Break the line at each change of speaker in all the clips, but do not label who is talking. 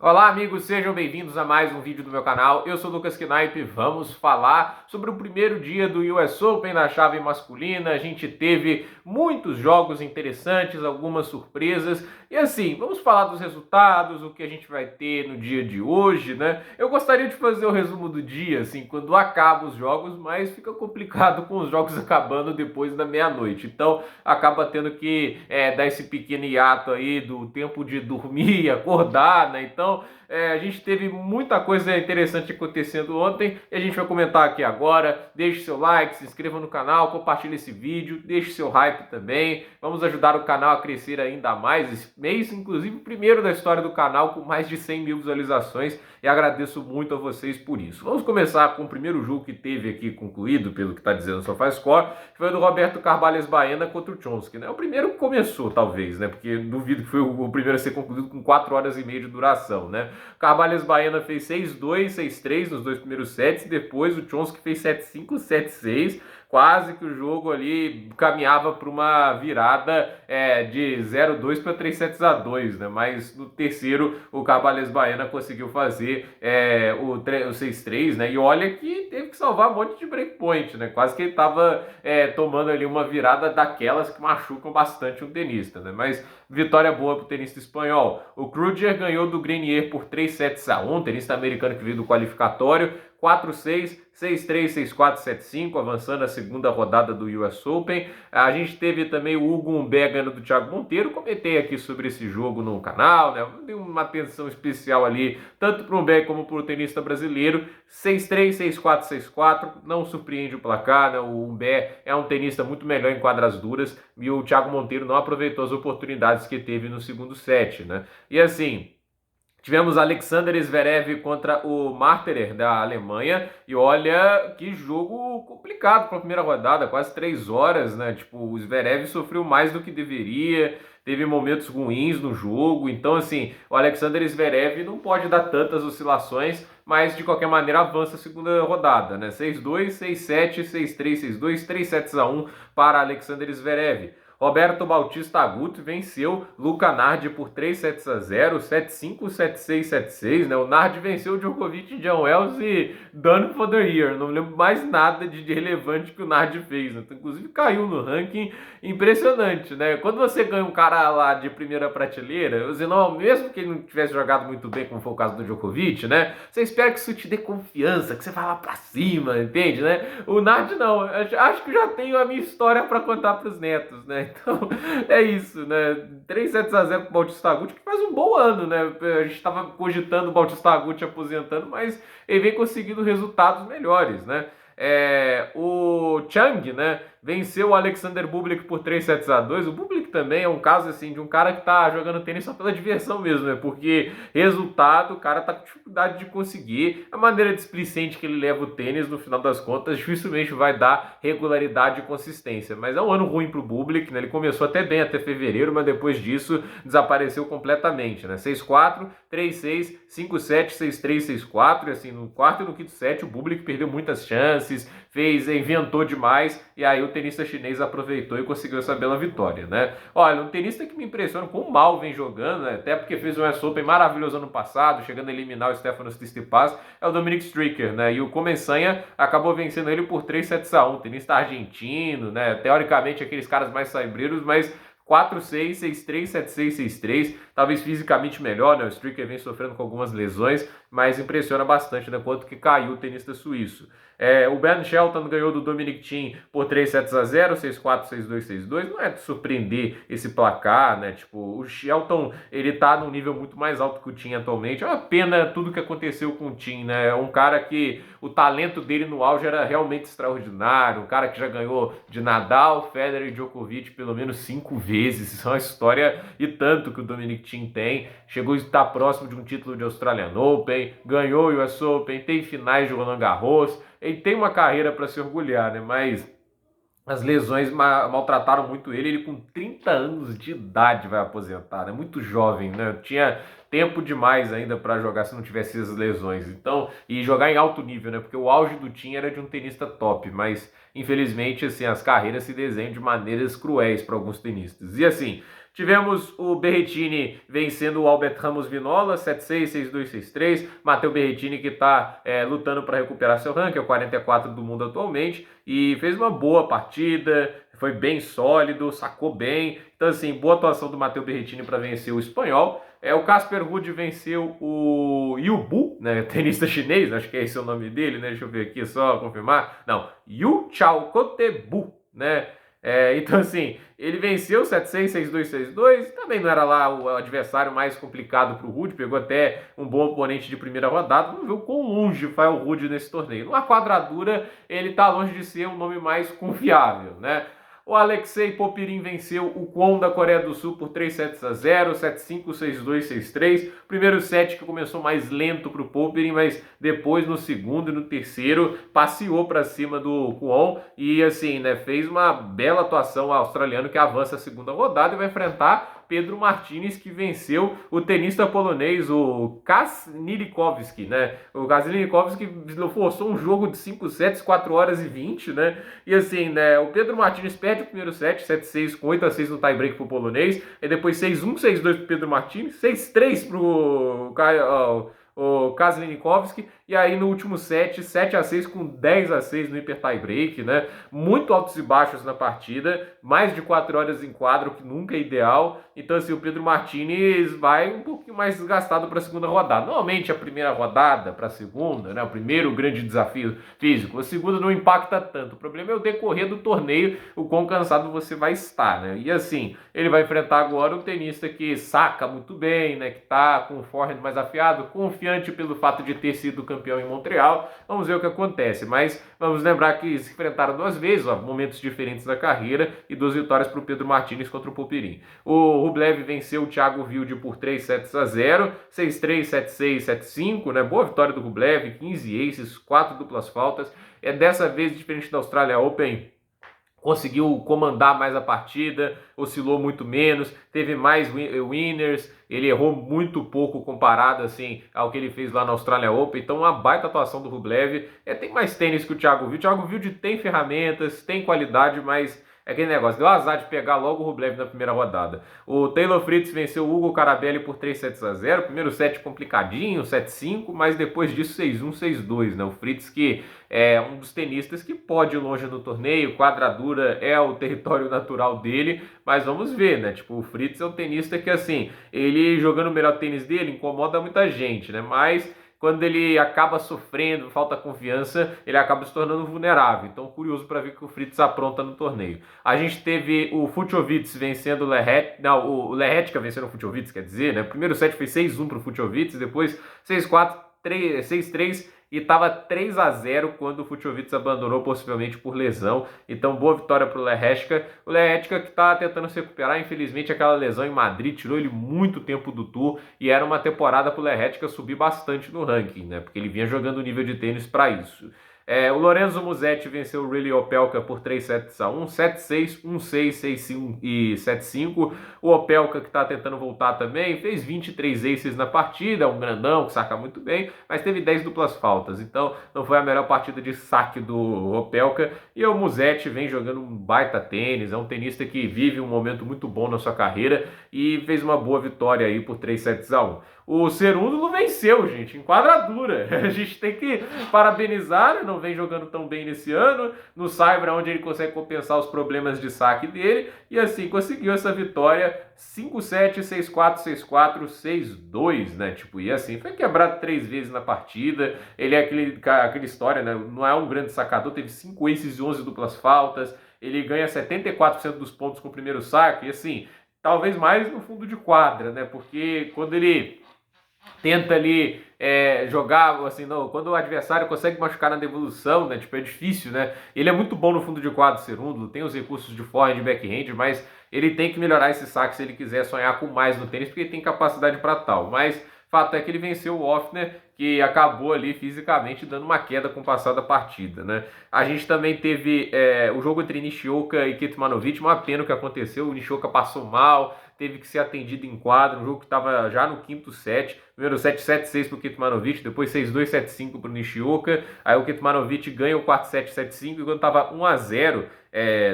Olá amigos, sejam bem-vindos a mais um vídeo do meu canal. Eu sou o Lucas Knipe. Vamos falar sobre o primeiro dia do US Open na chave masculina. A gente teve muitos jogos interessantes, algumas surpresas. E assim, vamos falar dos resultados, o que a gente vai ter no dia de hoje, né? Eu gostaria de fazer o resumo do dia, assim, quando acabam os jogos, mas fica complicado com os jogos acabando depois da meia-noite. Então, acaba tendo que dar esse pequeno hiato aí do tempo de dormir e acordar, né? Então, a gente teve muita coisa interessante acontecendo ontem e a gente vai comentar aqui agora. Deixe seu like, se inscreva no canal, compartilhe esse vídeo, deixe seu hype também. Vamos ajudar o canal a crescer ainda mais esse mês, inclusive o primeiro da história do canal com mais de 100 mil visualizações, e agradeço muito a vocês por isso. Vamos começar com o primeiro jogo que teve aqui concluído, pelo que está dizendo o SofaScore, que foi do Roberto Carvalho Baena contra o Chomsky, né? O primeiro que começou, talvez, né? Porque duvido que foi o primeiro a ser concluído com 4 horas e meia de duração, né? Carvalho Baena fez 6-2, 6-3 nos dois primeiros sets, e depois o Chomsky fez 7-5, 7-6, quase que o jogo ali caminhava para uma virada de 0-2 para 3-2, né? Mas no terceiro o Carvalho Baena conseguiu fazer o 6-3, né? E olha que teve que salvar um monte de breakpoint, né? Quase que ele estava tomando ali uma virada daquelas que machucam bastante um tenista, né? Mas vitória boa para o tenista espanhol. O Kruger ganhou do Grenier por 3-1, tenista americano que veio do qualificatório, 4-6, 6-3, 6-4, 7-5, avançando a segunda rodada do US Open. A gente teve também o Hugo Humbert ganhando do Thiago Monteiro. Comentei aqui sobre esse jogo no canal, né? Dei uma atenção especial ali, tanto para o Humbert como para o tenista brasileiro. 6-3, 6-4, 6-4, não surpreende o placar, né? O Humbert é um tenista muito melhor em quadras duras e o Thiago Monteiro não aproveitou as oportunidades que teve no segundo set, né? E assim, tivemos Alexander Zverev contra o Marterer da Alemanha, e olha que jogo complicado para a primeira rodada, quase 3 horas, né? Tipo, o Zverev sofreu mais do que deveria, teve momentos ruins no jogo, então assim, o Alexander Zverev não pode dar tantas oscilações, mas de qualquer maneira avança a segunda rodada, né? 6-2, 6-7, 6-3, 6-2, 3-1 para Alexander Zverev. Roberto Bautista Agut venceu Luca Nardi por 3-0, 7-5, 7-6, 7-6, né? O Nardi venceu o Djokovic, John Wells e Done for the Year. Não lembro mais nada de relevante que o Nardi fez, né? Inclusive caiu no ranking, impressionante, né? Quando você ganha um cara lá de primeira prateleira, você não, mesmo que ele não tivesse jogado muito bem, como foi o caso do Djokovic, né? Você espera que isso te dê confiança, que você vá lá pra cima, entende, né? O Nardi não, acho que já tenho a minha história para contar pros netos, né? Então, é isso, né? 3-0 pro Bautista Agut, que faz um bom ano, né? A gente estava cogitando o Bautista Agut aposentando, mas ele vem conseguindo resultados melhores, né? O Chang, né, venceu o Alexander Bublik por 3-2. O Bublik também é um caso assim de um cara que tá jogando tênis só pela diversão mesmo, né? Porque resultado, o cara tá com dificuldade de conseguir. A maneira displicente que ele leva o tênis, no final das contas, dificilmente vai dar regularidade e consistência. Mas é um ano ruim pro Bublik, né? Ele começou até bem até fevereiro, mas depois disso desapareceu completamente, né? 6-4, 3-6, 5-7, 6-3, 6-4, e assim, no quarto e no quinto set o Bublik perdeu muitas chances, inventou demais, e aí o tenista chinês aproveitou e conseguiu essa bela vitória, né? Olha, um tenista que me impressiona com mal vem jogando, né? Até porque fez um US Open maravilhoso ano passado, chegando a eliminar o Stefanos Tsitsipas, é o Dominic Stricker, né? E o Comensanha acabou vencendo ele por 3-1, tenista argentino, né? Teoricamente aqueles caras mais saibreiros, mas 4-6, 6-3, 7-6, 6-3, talvez fisicamente melhor, né? O Stricker vem sofrendo com algumas lesões, mas impressiona bastante, né? Quanto que caiu o tenista suíço. O Ben Shelton ganhou do Dominic Thiem por 3-0, 6-4, 6-2, 6-2. Não é de surpreender esse placar, né? Tipo, o Shelton, ele tá num nível muito mais alto que o Thiem atualmente. É uma pena tudo que aconteceu com o Thiem, né? É um cara que o talento dele no auge era realmente extraordinário. Um cara que já ganhou de Nadal, Federer e Djokovic pelo menos 5 vezes. Isso é uma história e tanto que o Dominic Thiem tem. Chegou a estar próximo de um título de Australian Open, ganhou o US Open, tem finais de Roland Garros. Ele tem uma carreira para se orgulhar, né? Mas as lesões maltrataram muito ele. Ele com 30 anos de idade vai aposentar, é muito jovem, né? Tinha tempo demais ainda para jogar se não tivesse as lesões. Então, e jogar em alto nível, né? Porque o auge do Tim era de um tenista top, mas infelizmente assim as carreiras se desenham de maneiras cruéis para alguns tenistas. E assim, Tivemos o Berrettini vencendo o Albert Ramos Vinola, 7-6, 6-2, 6-3. Matteo Berrettini que está lutando para recuperar seu ranking, é o 44 do mundo atualmente, e fez uma boa partida, foi bem sólido, sacou bem. Então, assim, boa atuação do Matteo Berrettini para vencer o espanhol. O Casper Ruud venceu o Yu Bu, né, tenista chinês, acho que é esse o nome dele, né? Deixa eu ver aqui só confirmar. Não, Yu Chao Bu, né? Então, assim, ele venceu 7-6, 6-2, 6-2. Também não era lá o adversário mais complicado para o Ruud. Pegou até um bom oponente de primeira rodada. Vamos ver o quão longe vai o Ruud nesse torneio. Numa quadradura, ele está longe de ser um nome mais confiável, né? O Alexei Popyrin venceu o Kwon da Coreia do Sul por 3-0, 7-5, 6-2, 6-3. Primeiro set que começou mais lento para o Popyrin, mas depois no segundo e no terceiro passeou para cima do Kwon e assim, né, fez uma bela atuação australiano que avança a segunda rodada e vai enfrentar Pedro Martínez, que venceu o tenista polonês, o Kasnilikowski, né? O Kasnilikowski forçou um jogo de 5 sets, 4 horas e 20, né? E assim, né, o Pedro Martínez perde o primeiro set, 7-6, com 8-6 no tie-break pro polonês, e depois 6-1, 6-2 pro Pedro Martínez, 6-3 pro o Kasnilikowski, e aí no último set, 7-6 com 10-6 no hiper tie break, né? Muito altos e baixos na partida, mais de 4 horas em quadro, que nunca é ideal. Então, assim, o Pedro Martínez vai um pouquinho mais desgastado para a segunda rodada. Normalmente, a primeira rodada para a segunda, né? O primeiro grande desafio físico, a segunda não impacta tanto. O problema é o decorrer do torneio, o quão cansado você vai estar, né? E assim, ele vai enfrentar agora um tenista que saca muito bem, né? Que tá com o forehand mais afiado, confiante pelo fato de ter sido campeão em Montreal. Vamos ver o que acontece, mas vamos lembrar que se enfrentaram 2 vezes, ó, momentos diferentes da carreira, e 2 vitórias para o Pedro Martínez contra o Popyrin. O Rublev venceu o Thiago Wilde por 3-0, 6-3, 7-6, 7-5, né? Boa vitória do Rublev, 15 aces, 4 duplas faltas. Dessa vez, diferente da Australia Open, conseguiu comandar mais a partida, oscilou muito menos, teve mais winners, ele errou muito pouco comparado assim ao que ele fez lá na Australia Open. Então uma baita atuação do Rublev. Tem mais tênis que o Thiago Wilde. O Thiago Wilde tem ferramentas, tem qualidade, mas é aquele negócio, deu azar de pegar logo o Rublev na primeira rodada. O Taylor Fritz venceu o Hugo Carabelli por 3-0. Primeiro set complicadinho, 7-5, mas depois disso 6-1, 6-2, né? O Fritz que é um dos tenistas que pode ir longe no torneio, quadradura é o território natural dele, mas vamos ver, né? Tipo, o Fritz é um tenista que, assim, ele jogando o melhor tênis dele incomoda muita gente, né? Mas quando ele acaba sofrendo, falta confiança, ele acaba se tornando vulnerável. Então, curioso para ver o que o Fritz apronta no torneio. A gente teve o Fucsovics vencendo o Lerhet, não, o Lerhetka vencendo o Fucsovics, quer dizer, né? O primeiro set foi 6-1 para o Fucsovics, depois 6-4, 6-3 e estava 3-0 quando o Fucsovics abandonou, possivelmente por lesão. Então, boa vitória para o Lerhetka. O Lerhetka que está tentando se recuperar, infelizmente aquela lesão em Madrid tirou ele muito tempo do Tour e era uma temporada para o Lerhetka subir bastante no ranking, né? Porque ele vinha jogando nível de tênis para isso. O Lorenzo Musetti venceu o Riley Opelka por 3-1, 7-6, 1-6, 6-5 e 7-5. O Opelka, que está tentando voltar também, fez 23 aces na partida, um grandão que saca muito bem, mas teve 10 duplas faltas. Então não foi a melhor partida de saque do Opelka. E o Musetti vem jogando um baita tênis, é um tenista que vive um momento muito bom na sua carreira e fez uma boa vitória aí por 3-1. O Cerúndulo venceu, gente, em quadradura. A gente tem que parabenizar, não vem jogando tão bem nesse ano. No Saibra, onde ele consegue compensar os problemas de saque dele. E assim, conseguiu essa vitória 5-7, 6-4, 6-4, 6-2, né? Tipo, e assim, foi quebrado 3 vezes na partida. Ele é aquela história, né? Não é um grande sacador, teve 5 aces e 11 duplas faltas. Ele ganha 74% dos pontos com o primeiro saque. E assim, talvez mais no fundo de quadra, né? Porque quando ele tenta ali jogar, assim, não, quando o adversário consegue machucar na devolução, né, tipo, é difícil, né, ele é muito bom no fundo de quadro, Cerúndulo, tem os recursos de forehand e backhand, mas ele tem que melhorar esse saque se ele quiser sonhar com mais no tênis, porque ele tem capacidade para tal, mas fato é que ele venceu o Offner, que acabou ali fisicamente dando uma queda com o passar da partida, né? A gente também teve o jogo entre Nishioka e Kecmanovic, uma pena o que aconteceu, o Nishioka passou mal, teve que ser atendido em quadro, um jogo que estava já no quinto set, primeiro set 7-6 para o Kecmanovic, depois 6-2, 7-5 para o Nishioka, aí o Kecmanovic ganha o quarto set 7-5, e quando estava 1-0,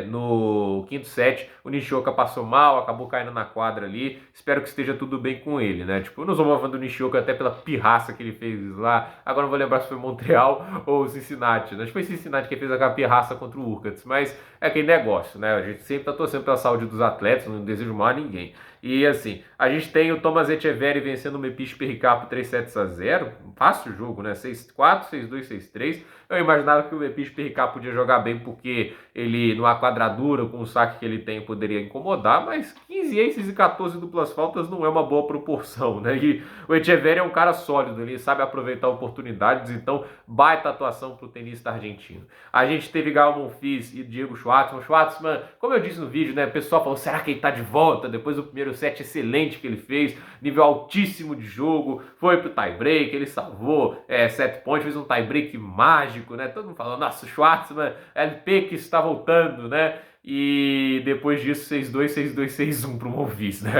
no quinto set. O Nishioka passou mal, acabou caindo na quadra ali. Espero que esteja tudo bem com ele, né? Tipo, eu não sou uma fã do Nishioka até pela pirraça que ele fez lá. Agora não vou lembrar se foi Montreal ou Cincinnati, né? Acho que foi Cincinnati que fez aquela pirraça contra o Urquhart, mas é aquele negócio, né? A gente sempre tá torcendo pela saúde dos atletas, não desejo mal a ninguém. E assim, a gente tem o Thomas Etcheverry vencendo o Mepish Perricard por 3-0. Fácil o jogo, né? 6-4, 6-2, 6-3. Eu imaginava que o Mepish Perricard podia jogar bem porque ele, numa quadradura, com o saque que ele tem, poderia incomodar, mas 15 aces e 14 duplas faltas não é uma boa proporção, né? E o Etcheverry é um cara sólido, ele sabe aproveitar oportunidades, então baita atuação pro tenista argentino. A gente teve Gael Monfils e Diego Schwartzman. Schwartzman, como eu disse no vídeo, né? O pessoal falou, será que ele tá de volta? Depois do primeiro set excelente que ele fez, nível altíssimo de jogo, foi pro tie-break, ele salvou 7 pontos, fez um tie-break mágico, né? Todo mundo falando, nossa, o Schwartzman, LP que está voltando, né? E depois disso, 6-2, 6-2, 6-1 pro Monfils, né?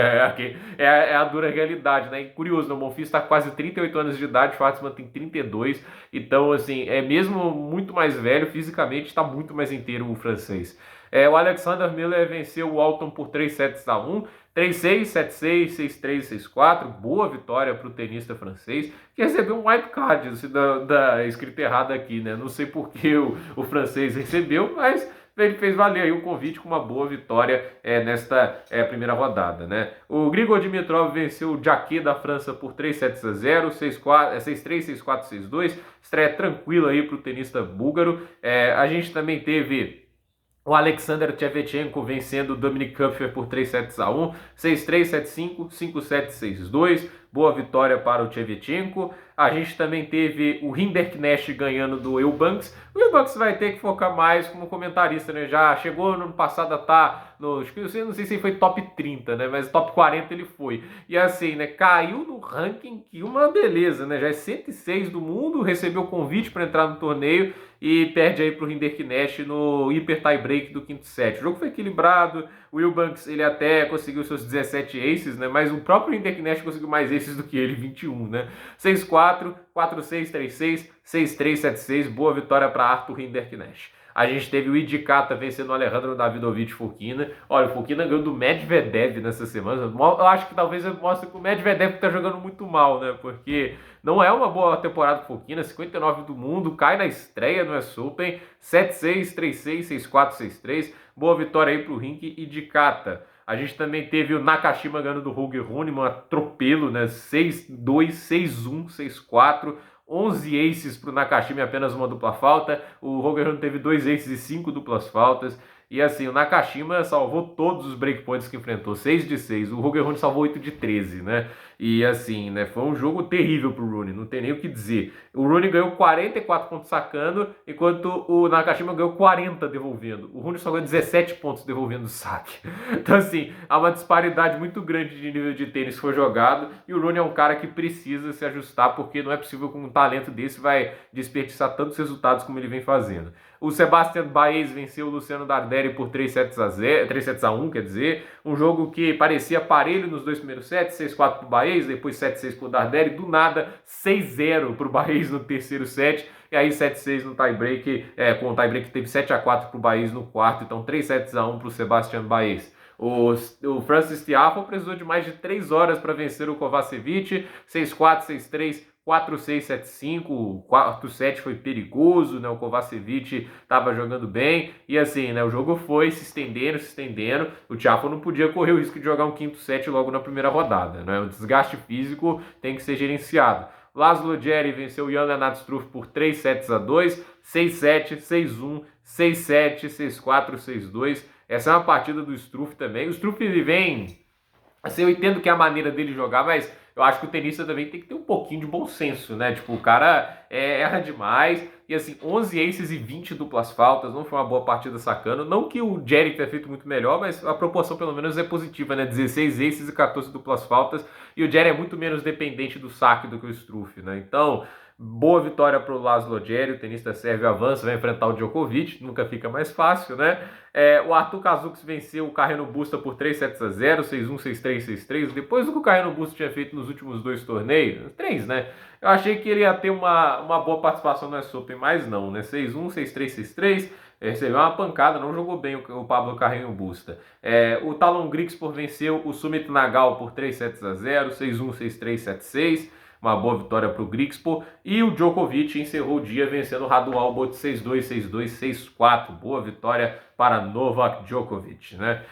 É a dura realidade, né? E curioso, né? O Monfils está quase 38 anos de idade, o Schwartzman tem 32, então, assim, é mesmo muito mais velho, fisicamente está muito mais inteiro o francês. O Alexander Miller venceu o Walton por 3-1, 3-6, 7-6, 6-3, 6-4. Boa vitória para o tenista francês, que recebeu um wildcard, assim, da escrita errada aqui, né? Não sei por que o francês recebeu, mas ele fez valer aí o convite com uma boa vitória nesta primeira rodada, né? O Grigor Dimitrov venceu o Jacquet da França por 3-0, 6-3, 6-4, 6-2. Estreia tranquila aí para o tenista búlgaro. A gente também teve o Alexander Tchevchenko vencendo o Dominic Kupfer por 3-1, 6-3, 7-5, 5-7, 6-2. Boa vitória para o Tchevchenko. A gente também teve o Rinderknecht ganhando do Eubanks. O Eubanks vai ter que focar mais como comentarista, né? Já chegou no ano passado a estar não sei se foi top 30, né? Mas top 40 ele foi. E assim, né? Caiu no ranking, que uma beleza, né? Já é 106 do mundo, recebeu convite para entrar no torneio e perde aí para o Rinderknecht no hiper tie break do quinto set. O jogo foi equilibrado. O Eubanks, ele até conseguiu seus 17 aces, né? Mas o próprio Rinderknecht conseguiu mais aces do que ele, 21, né? 6-4, 4-6, 3-6, 6-3, 7-6. Boa vitória para Arthur Rinderknecht. A gente teve o Idicata vencendo o Alejandro Davidovich Fokina. Olha, o Fokina ganhou do Medvedev nessa semana. Eu acho que talvez mostre que o Medvedev está jogando muito mal, né? Porque não é uma boa temporada do Fokina. 59 do mundo, cai na estreia no US Open. 7-6, 3-6, 6-4, 6-3. Boa vitória aí pro Rink Idicata. A gente também teve o Nakashima ganhando do Holger Rune, um atropelo, né? 6-2, 6-1, 6-4. 11 aces para o Nakashima e apenas uma dupla falta. O Holger Rune teve 2 aces e 5 duplas faltas. E assim, o Nakashima salvou todos os breakpoints que enfrentou, 6 de 6. O Holger Rune salvou 8 de 13, né? E assim, né, foi um jogo terrível pro Rune, não tem nem o que dizer. O Rune ganhou 44 pontos sacando, enquanto o Nakashima ganhou 40 devolvendo. O Rune só ganhou 17 pontos devolvendo o saque. Então assim, há uma disparidade muito grande de nível de tênis que foi jogado, e o Rune é um cara que precisa se ajustar, porque não é possível que um talento desse vai desperdiçar tantos resultados como ele vem fazendo. O Sebastian Baez venceu o Luciano Darderi por 3-1, quer dizer, um jogo que parecia parelho nos dois primeiros sets, 6-4 para o Baez, depois 7-6 para o Darderi, do nada 6-0 para o Baez no terceiro set, e aí 7-6 no tie-break, com o tie-break teve 7-4 para o Baez no quarto, então 3-1 para o Sebastian Baez. O Francis Tiafoe precisou de mais de 3 horas para vencer o Kovacevic, 6-4, 6-3, 4-6, 7-5, o quarto set foi perigoso, né? O Kovacevic estava jogando bem, e assim, né? O jogo foi se estendendo, o Tiafoe não podia correr o risco de jogar um quinto set logo na primeira rodada, né? O desgaste físico tem que ser gerenciado. Laszlo Djere venceu o Jan-Lennard Struff por 3-2, 6-7, 6-1, 6-7, 6-4, 6-2. Essa é uma partida do Struff também. O Struff, ele vem... Assim, eu entendo que é a maneira dele jogar, mas eu acho que o tenista também tem que ter um pouquinho de bom senso, né? Tipo, o cara erra demais. E assim, 11 aces e 20 duplas faltas. Não foi uma boa partida sacando. Não que o Jerry tenha feito muito melhor, mas a proporção pelo menos é positiva, né? 16 aces e 14 duplas faltas. E o Jerry é muito menos dependente do saque do que o Struff, né? Então... Boa vitória para o Laszlo Djere, o tenista sérvio avança, vai enfrentar o Djokovic, nunca fica mais fácil, né? O Arthur Kazuks venceu o Carreno Busta por 3-0, 6-1, 6-3, 6-3, depois do que o Carreno Busta tinha feito nos últimos 2 torneios, 3, né? Eu achei que ele ia ter uma boa participação no US Open, mas não, né? 6-1, 6-3, 6-3, recebeu uma pancada, não jogou bem o Pablo Carreño Busta. O Talon Grigspor venceu o Sumit Nagal por 3-0, 6-1, 6-3, 7-6. Uma boa vitória para o Grigspor. E o Djokovic encerrou o dia vencendo o Radu Albot 6-2, 6-2, 6-4. Boa vitória para Novak Djokovic, né?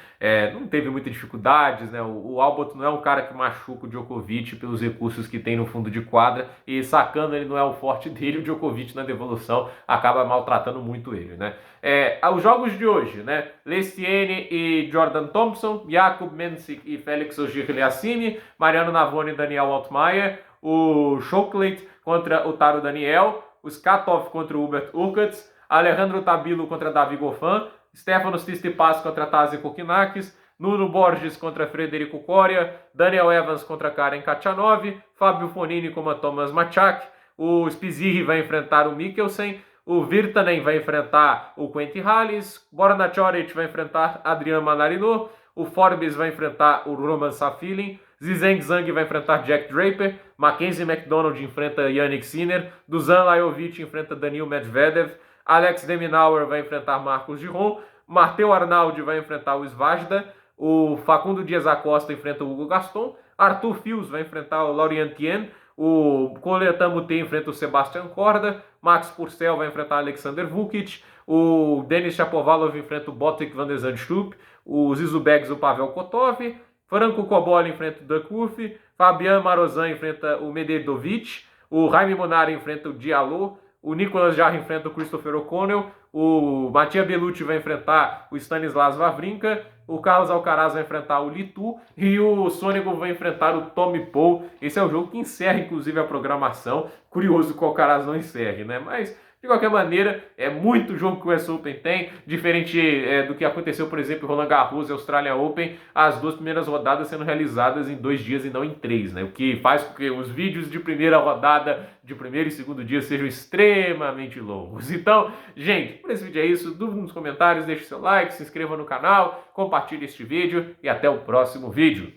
Não teve muitas dificuldades, né? O Albot não é um cara que machuca o Djokovic pelos recursos que tem no fundo de quadra, e sacando ele não é o forte dele, o Djokovic na devolução acaba maltratando muito ele, né? Os jogos de hoje, né? Lestienne e Jordan Thompson, Jakub Mensik e Félix Auger-Aliassime, Mariano Navone e Daniel Altmaier, o Schauffele contra o Taro Daniel, o Skatov contra o Hubert Hurkacz, Alejandro Tabilo contra Davi Goffin, Stefanos Tsitsipas contra Tazi Kokkinakis, Nuno Borges contra Frederico Coria, Daniel Evans contra Karen Khachanov, Fábio Fonini contra Thomas Machak, o Spizirri vai enfrentar o Mikkelsen, o Virtanen vai enfrentar o Quentin Halys, Borna Coric vai enfrentar Adrian Manarino, o Forbes vai enfrentar o Roman Safilin, Zizeng Zhang vai enfrentar Jack Draper, Mackenzie McDonald enfrenta Yannick Sinner, Dusan Lajovic enfrenta Daniil Medvedev, Alex de Minaur vai enfrentar Marcos Giron, Matteo Arnaldi vai enfrentar o Svajda, o Facundo Dias Acosta enfrenta o Hugo Gaston, Arthur Fils vai enfrentar o Laurent Tien, o Coletan Moutet enfrenta o Sebastian Korda, Max Purcell vai enfrentar Alexander Vukic, o Denis Shapovalov enfrenta o Botic van de Zandschulp, o Zizou-Beggs o Pavel Kotov, Franco Cobol enfrenta o Duckworth, Fabian Marozan enfrenta o Medvedovic, o Jaime Munari enfrenta o Diallo, o Nicolas Jarre enfrenta o Christopher O'Connell, o Mattia Bellucci vai enfrentar o Stanislas Wawrinka, o Carlos Alcaraz vai enfrentar o Litu e o Sonego vai enfrentar o Tommy Paul. Esse é o jogo que encerra, inclusive, a programação. Curioso que o Alcaraz não encerre, né? Mas, de qualquer maneira, é muito jogo que o US Open tem, diferente do que aconteceu, por exemplo, Roland Garros e Australian Open, as duas primeiras rodadas sendo realizadas em 2 dias e não em 3, né? O que faz com que os vídeos de primeira rodada, de primeiro e segundo dia, sejam extremamente longos. Então, gente, por esse vídeo é isso. Dúvida nos comentários, deixe seu like, se inscreva no canal, compartilhe este vídeo e até o próximo vídeo.